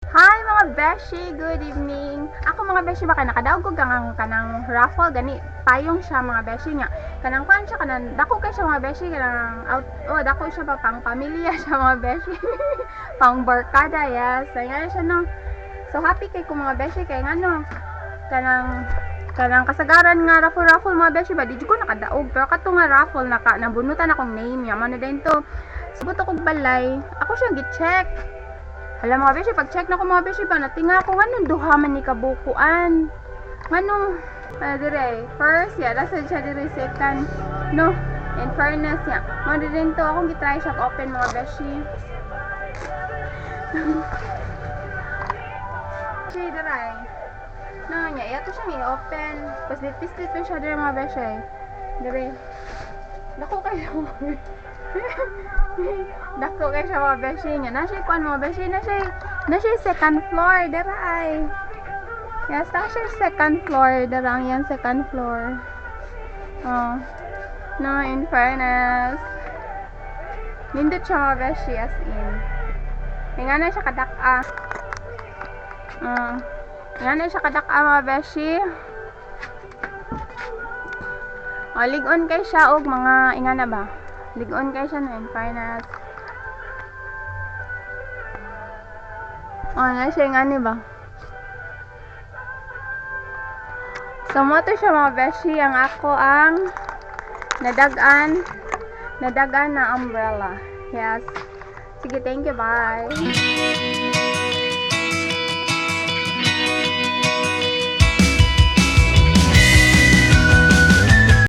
Hi mga beshi, good evening. Ako mga beshi ba kay nakadaog ko kanang raffle gani payong siya mga beshi nga. Kanang kuan siya kanang dako kay siya mga beshi kanang out dako siya pa pang pamilya siya mga beshi. Pang barkada yes. Nga siya no. So happy kay ko mga beshi kay ngano kanang kasagaran nga raffle mga beshi ba di ko nakadaog pero kato nga raffle nabunutan akong name ya man din to. Subot akong balay. Ako siyang gi-check. Alam mga beshi, pag-check na ko mga beshi ba, natinga ko, anong duha man ni kabukuan? Anong, dire, first, ya, nasa siya dire, second, no, in fairness, ya, mga din to, akong gitry siya open mga beshi. Siya, dire, no, niya, yato siya i-open, pas lit-pislit pa siya dire mga beshi, dire, naku kayo, dako kay siya mga beshi nga na siya kuan mga beshi na siya second floor dara ay yes na siya second floor dara yan second floor oh no in fairness nindot siya mga beshi as in nga na siya kadaka nga na siya kadaka mga beshi ligon kay siya og mga ingana ba ligon kay siya na in fairness na siya nga ni ba so mo to siya mga beshi ang ako ang nadagan na umbrella yes sige thank you bye